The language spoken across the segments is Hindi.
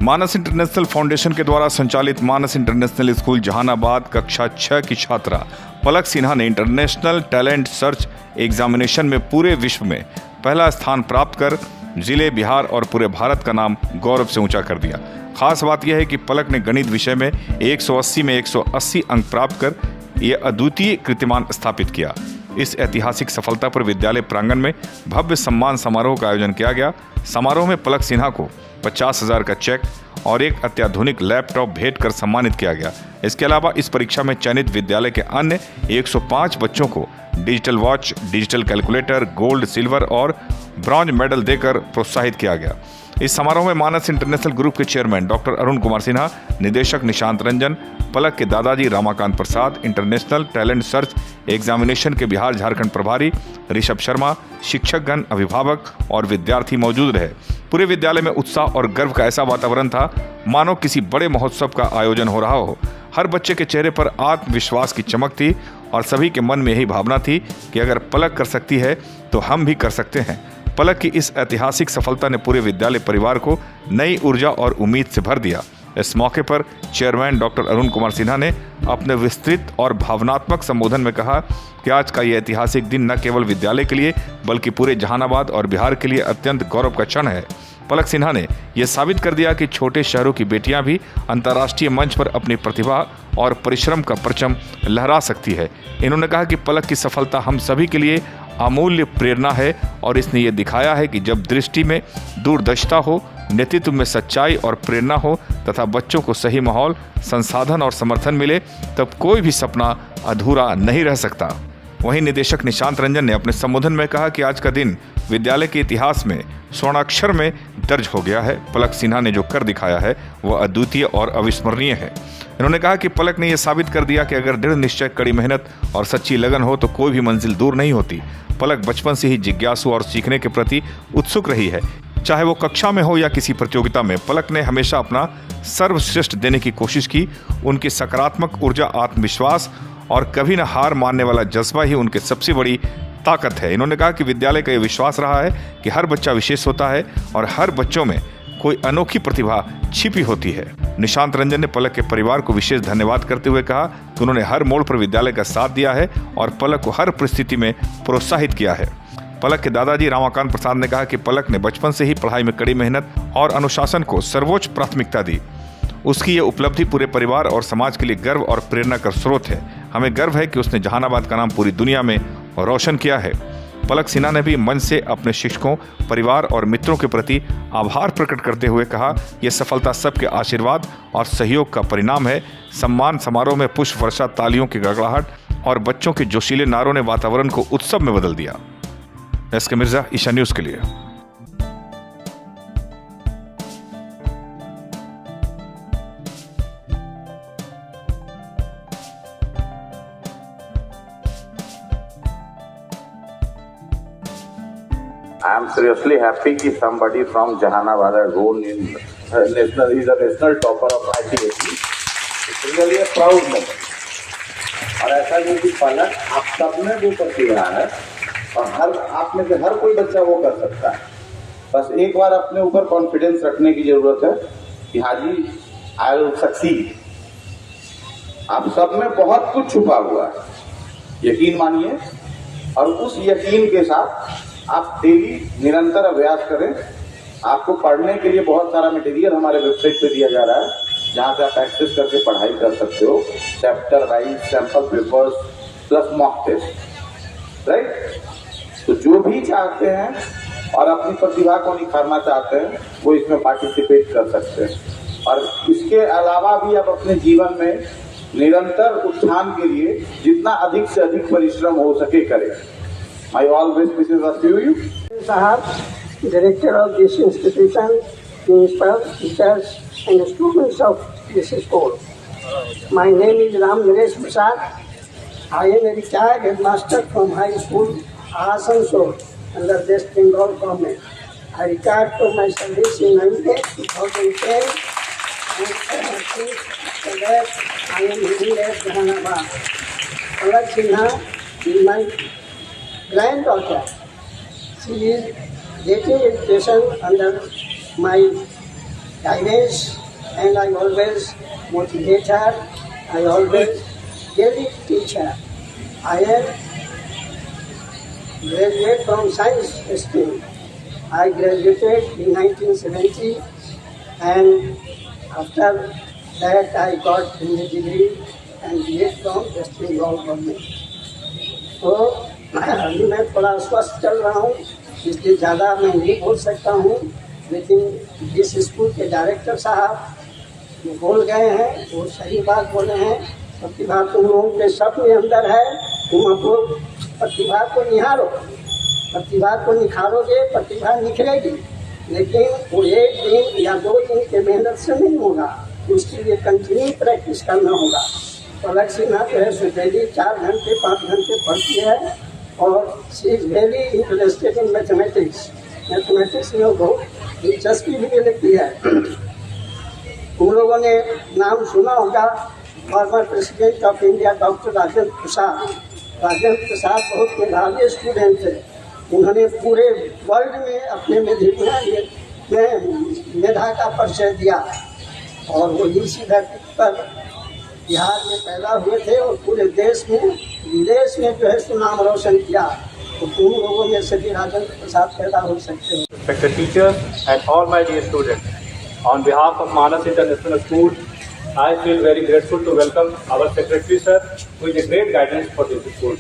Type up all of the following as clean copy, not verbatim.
मानस इंटरनेशनल फाउंडेशन के द्वारा संचालित मानस इंटरनेशनल स्कूल जहानाबाद कक्षा 6 की छात्रा पलक सिन्हा ने इंटरनेशनल टैलेंट सर्च एग्जामिनेशन में पूरे विश्व में पहला स्थान प्राप्त कर जिले, बिहार और पूरे भारत का नाम गौरव से ऊंचा कर दिया। खास बात यह है कि पलक ने गणित विषय में 180 में 180 अंक प्राप्त कर यह अद्वितीय कीर्तिमान स्थापित किया। इस ऐतिहासिक सफलता पर विद्यालय प्रांगण में भव्य सम्मान समारोह का आयोजन किया गया। समारोह में पलक सिन्हा को 50,000 का चेक और एक अत्याधुनिक लैपटॉप भेंट कर सम्मानित किया गया। इसके अलावा इस परीक्षा में चयनित विद्यालय के अन्य 105 बच्चों को digital watch, digital calculator, gold, silver और ब्रॉन्ज मेडल देकर प्रोत्साहित किया गया। इस समारोह में मानस इंटरनेशनल ग्रुप के चेयरमैन डॉक्टर अरुण कुमार सिन्हा, निदेशक निशांत रंजन, पलक के दादाजी रमाकांत प्रसाद, इंटरनेशनल टैलेंट सर्च एग्जामिनेशन के बिहार झारखंड प्रभारी ऋषभ शर्मा, शिक्षकगण, अभिभावक और विद्यार्थी मौजूद रहे। पूरे विद्यालय में उत्साह और गर्व का ऐसा वातावरण था मानो किसी बड़े महोत्सव का आयोजन हो रहा हो। हर बच्चे के चेहरे पर आत्मविश्वास की चमक थी और सभी के मन में यही भावना थी कि अगर पलक कर सकती है तो हम भी कर सकते हैं। पलक की इस ऐतिहासिक सफलता ने पूरे विद्यालय परिवार को नई ऊर्जा और उम्मीद से भर दिया। इस मौके पर चेयरमैन डॉक्टर अरुण कुमार सिन्हा ने अपने विस्तृत और भावनात्मक संबोधन में कहा कि आज का ये ऐतिहासिक दिन न केवल विद्यालय के लिए बल्कि पूरे जहानाबाद और बिहार के लिए अत्यंत गौरव का क्षण है। पलक सिन्हा ने यह साबित कर दिया कि छोटे शहरों की बेटियां भी अंतर्राष्ट्रीय मंच पर अपनी प्रतिभा और परिश्रम का परचम लहरा सकती है। इन्होंने कहा कि पलक की सफलता हम सभी के लिए अमूल्य प्रेरणा है और इसने ये दिखाया है कि जब दृष्टि में दूरदर्शिता हो, नेतृत्व में सच्चाई और प्रेरणा हो तथा बच्चों को सही माहौल, संसाधन और समर्थन मिले, तब कोई भी सपना अधूरा नहीं रह सकता। वहीं निदेशक निशांत रंजन ने अपने संबोधन में कहा कि आज का दिन विद्यालय के इतिहास में स्वर्णाक्षर में दर्ज हो गया है। पलक सिन्हा ने जो कर दिखाया है वह अद्वितीय और अविस्मरणीय है। उन्होंने कहा कि पलक ने यह साबित कर दिया कि अगर दृढ़ निश्चय, कड़ी मेहनत और सच्ची लगन हो तो कोई भी मंजिल दूर नहीं होती। पलक बचपन से ही जिज्ञासु और सीखने के प्रति उत्सुक रही है। चाहे वो कक्षा में हो या किसी प्रतियोगिता में, पलक ने हमेशा अपना सर्वश्रेष्ठ देने की कोशिश की। उनकी सकारात्मक ऊर्जा, आत्मविश्वास और कभी न हार मानने वाला जज्बा ही उनकी सबसे बड़ी ताकत है। इन्होंने कहा कि विद्यालय का यह विश्वास रहा है कि हर बच्चा विशेष होता है और हर बच्चों में कोई अनोखी प्रतिभा छिपी होती है। निशांत रंजन ने पलक के परिवार को विशेष धन्यवाद करते हुए कहा कि उन्होंने हर मोड़ पर विद्यालय का साथ दिया है और पलक को हर परिस्थिति में प्रोत्साहित किया है। पलक के दादाजी रमाकांत प्रसाद ने कहा कि पलक ने बचपन से ही पढ़ाई में कड़ी मेहनत और अनुशासन को सर्वोच्च प्राथमिकता दी। उसकी ये उपलब्धि पूरे परिवार और समाज के लिए गर्व और प्रेरणा का स्रोत है। हमें गर्व है कि उसने जहानाबाद का नाम पूरी दुनिया में रोशन किया है। पलक सिन्हा ने भी मंच से अपने शिक्षकों, परिवार और मित्रों के प्रति आभार प्रकट करते हुए कहा, यह सफलता सबके आशीर्वाद और सहयोग का परिणाम है। सम्मान समारोह में पुष्प वर्षा, तालियों की गड़गड़ाहट और बच्चों के जोशीले नारों ने वातावरण को उत्सव में बदल दिया। एसके मिर्जा, ईशा न्यूज़ के लिए। I am seriously happy कि somebody from Jahanabad has won in national. He is a national topper of ICSE. It's really a proud moment. और ऐसा नहीं कि पलक आप सब में वो प्रतिभा है और हर आप में से हर कोई बच्चा वो कर सकता है। बस एक बार अपने ऊपर कॉन्फिडेंस रखने की जरूरत है कि हाँ जी, आई विल सक्सीड। आप सब में बहुत कुछ छुपा हुआ है, यकीन मानिए, और उस यकीन के साथ आप डेली निरंतर अभ्यास करें। आपको पढ़ने के लिए बहुत सारा मटेरियल हमारे वेबसाइट पे दिया जा रहा है, जहाँ से आप एक्सेस करके पढ़ाई कर सकते हो। Chapter wise, sample papers plus mock test, right. तो जो भी चाहते हैं और अपनी प्रतिभा को निखारना चाहते हैं वो इसमें पार्टिसिपेट कर सकते हैं। और इसके अलावा भी आप अपने जीवन में निरंतर उत्थान के लिए जितना अधिक से अधिक परिश्रम हो सके करें। My all best wishes are to you. Sahab, director of this institution, principal, teachers, and students of this school. My name is Ram Naresh Prasad. I am a retired headmaster from high school Asansol under West Bengal government. I retired from my service in 2010 and after that I am living at Jahanabad. Pallak Sinha is my granddaughter. She is getting education under my guidance, and I always motivate her. I always daily teach her. I am graduate from science stream. I graduated in 1970, and after that I got MA degree and BA from West Bengal government. तो अभी मैं थोड़ा स्वस्थ चल रहा हूँ, इसलिए ज़्यादा मैं नहीं बोल सकता हूँ, लेकिन जिस स्कूल के डायरेक्टर साहब जो बोल गए हैं वो सही बात बोले हैं। प्रतिभा तुम लोगों के सब में अंदर है, तुम अपने प्रतिभा को निहारो, प्रतिभा को निखारोगे, प्रतिभा निखरेगी, लेकिन वो एक दिन या 2 दिन के मेहनत से नहीं होगा, उसके लिए कंटिन्यू प्रैक्टिस करना होगा। पलक सिन्हा जो है सो डेली 4 घंटे 5 घंटे पढ़ती है और she is very interested in mathematics. Mathematics में बहुत दिलचस्पी भी लेती है। उन लोगों ने नाम सुना होगा former president of India doctor Rajendra Prasad. Rajendra Prasad बहुत मेधावी स्टूडेंट थे। उन्होंने पूरे वर्ल्ड में अपने मेधा का परिचय दिया और वो इसी धरती पर बिहार में पैदा हुए थे और पूरे देश में विदेश में जो है सुनाम रोशन किया। तो तुम लोगों में से भी राजेंद्र प्रसाद पैदा हो सकते हो। Respected teachers and all my dear students, on behalf of Manas International School, I feel very grateful to welcome our Secretary Sir, who is a great guidance for this school.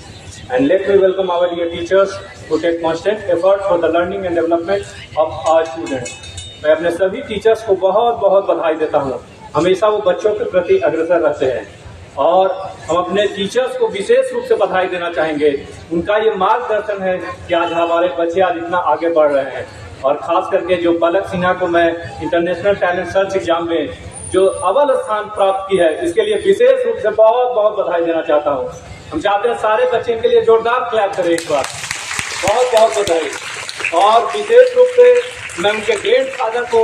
And let me welcome our dear teachers who take constant effort for the learning and development of our students. मैं अपने सभी टीचर्स को बहुत बहुत बधाई देता हूँ। हमेशा वो बच्चों के प्रति अग्रसर रहते हैं और हम अपने टीचर्स को विशेष रूप से बधाई देना चाहेंगे। उनका ये मार्गदर्शन है कि आज हमारे बच्चे आज इतना आगे बढ़ रहे हैं। और खास करके जो पलक सिन्हा को मैं इंटरनेशनल टैलेंट सर्च एग्जाम में जो अव्वल स्थान प्राप्त की है, इसके लिए विशेष रूप से बहुत बहुत बधाई देना चाहता हूँ। हम चाहते हैं सारे बच्चे इनके लिए जोरदार क्लैप करें एक बार। बहुत बहुत बधाई। और विशेष रूप से मैं उनके ग्रैंडफादर को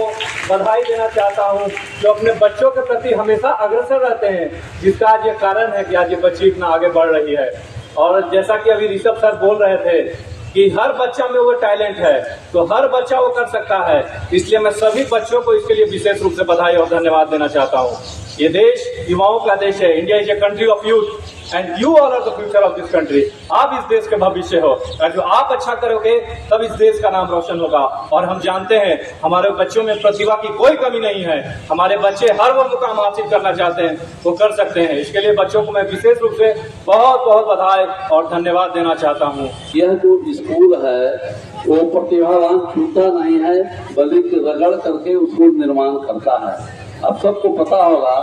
बधाई देना चाहता हूं, जो अपने बच्चों के प्रति हमेशा अग्रसर रहते हैं, जिसका आज ये कारण है कि आज ये बच्ची इतना आगे बढ़ रही है। और जैसा कि अभी ऋषभ सर बोल रहे थे कि हर बच्चा में वो टैलेंट है, तो हर बच्चा वो कर सकता है। इसलिए मैं सभी बच्चों को इसके लिए विशेष रूप से बधाई और धन्यवाद देना चाहता हूँ। ये देश युवाओं का देश है। India is a country of youth and you all are the future of this country. आप इस देश के भविष्य हो और जो आप अच्छा करोगे तब इस देश का नाम रोशन होगा। और हम जानते हैं हमारे बच्चों में प्रतिभा की कोई कमी नहीं है। हमारे बच्चे हर वो मुकाम हासिल करना चाहते हैं वो कर सकते हैं। इसके लिए बच्चों को मैं विशेष रूप से बहुत बहुत बधाई और धन्यवाद देना चाहता हूँ। यह जो स्कूल है वो प्रतिभावान छूटा नहीं है, बल्कि रगड़ करके उसको निर्माण करता है। अब सबको पता होगा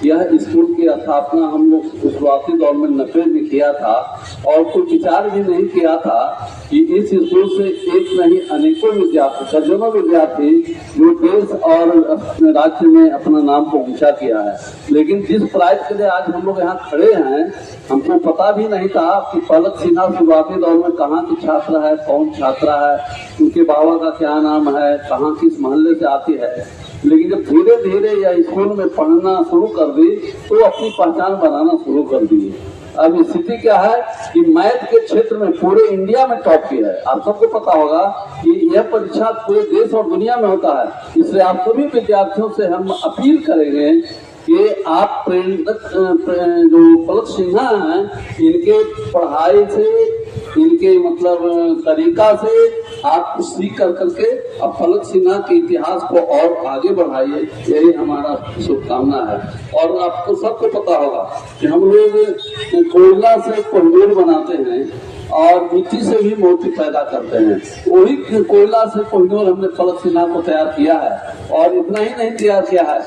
यह स्कूल की स्थापना हम लोग शुरुआती दौर में 90 में किया था और कोई विचार भी नहीं किया था कि इस स्कूल से एक नहीं अनेकों विद्यार्थी, दर्जनों विद्यार्थी जो देश और राज्य में अपना नाम को ऊंचा किया है। लेकिन जिस प्राइज के लिए आज हम लोग यहाँ खड़े हैं, हमको पता भी नहीं था कि पलक सिन्हा शुरुआती दौर में कहाँ की छात्रा है, कौन छात्रा है, उनके बाबा का क्या नाम है, कहाँ किस मोहल्ले से आती है। लेकिन जब धीरे धीरे यह स्कूल में पढ़ना शुरू कर दी तो अपनी पहचान बनाना शुरू कर दी। अब स्थिति क्या है कि मैथ के क्षेत्र में पूरे इंडिया में टॉप किया है। आप सबको पता होगा कि यह परीक्षा पूरे देश और दुनिया में होता है। इसलिए आप सभी विद्यार्थियों से हम अपील करेंगे कि आप जो पलक सिन्हा हैं, इनके पढ़ाई से, इनके मतलब तरीका से आप सीख कर करके अब पलक सिन्हा के इतिहास को और आगे बढ़ाइए, यही हमारा शुभकामना है। और आपको सबको पता होगा कि हम लोग कोयला से कोहिनूर बनाते हैं और मिट्टी से भी मोती पैदा करते हैं। वही कोयला से कोहिनूर हमने पलक सिन्हा को तैयार किया है। और इतना ही नहीं तैयार किया है,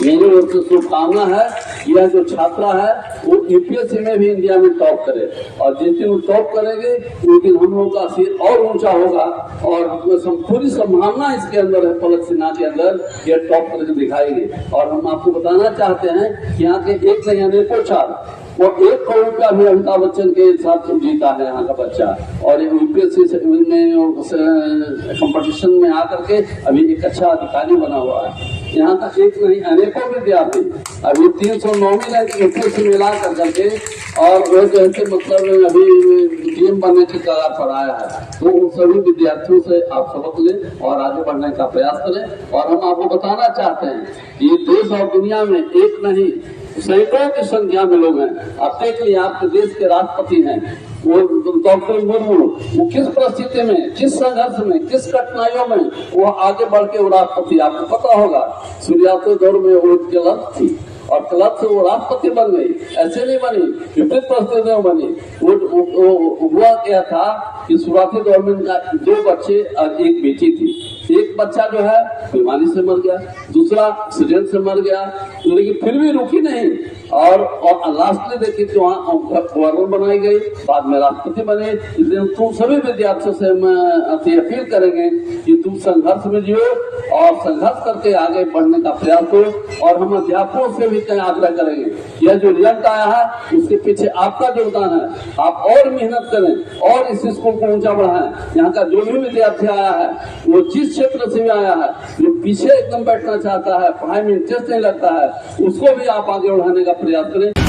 मेरी ओर से शुभकामना है यह जो छात्रा है वो यूपीएससी में भी इंडिया में टॉप करे और जिस दिन वो टॉप करेंगे उस दिन हम लोगों का सिर और ऊंचा होगा। और पूरी संभावना इसके अंदर है, पलक सिन्हा के अंदर ये टॉप करके दिखाएंगे। और हम आपको बताना चाहते हैं कि यहाँ के एक नहीं अनेकों छात्र, वो 1 करोड़ रुपया भी अमिताभ बच्चन के साथ जीता है यहाँ का बच्चा। और यूपीएससी में कंपटीशन में आकर के अभी एक अच्छा अधिकारी बना हुआ है। यहाँ का एक नहीं अनेकों विद्यार्थी अभी 309वीं रैंक से मिला करके और वो जैसे मतलब अभी डीएम बनने की कगार पर आया है। तो उन सभी विद्यार्थियों से आप सबक लें और आगे बढ़ने का प्रयास करें। और हम आपको बताना चाहते हैं कि देश और दुनिया में एक नहीं सैकड़ों की संख्या में लोग हैं। आप देख लिये आपके देश के राष्ट्रपति हैं वो डॉक्टर मुर्मू, वो किस परिस्थिति में, किस संघर्ष में, किस कठिनाइयों में वो आगे बढ़ के वो राष्ट्रपति, आपको पता होगा शुरुआती दौर में वो क्लब थी और क्लब से वो राष्ट्रपति बन गई। ऐसे नहीं बनी, विपरीत परिस्थितियों में बनी। वो हुआ क्या था कि शुरुआती दौर में उनका 2 बच्चे और 1 बेटी थी। एक बच्चा जो है बीमारी से मर गया, दूसरा एक्सीडेंट से मर गया, लेकिन फिर भी रुकी नहीं और लास्टली देखिए तो वहाँ गवर्नर बनाई गई, बाद में राष्ट्रपति बने। इसलिए तुम सभी विद्यार्थियों से हम अपील करेंगे कि तुम संघर्ष में जियो और संघर्ष करके आगे बढ़ने का प्रयास करो। और हम अध्यापकों से भी आग्रह करेंगे, यह जो रिजल्ट आया है उसके पीछे आपका योगदान है। आप और मेहनत करें और इस स्कूल को ऊंचा बढ़ाएं। यहाँ का जो भी विद्यार्थी आया है वो जिस क्षेत्र से भी आया है, जो पीछे एकदम बैठना चाहता है, पढ़ाई में इंटरेस्ट नहीं लगता है, उसको भी आप आगे बढ़ाने का प्रयास करें।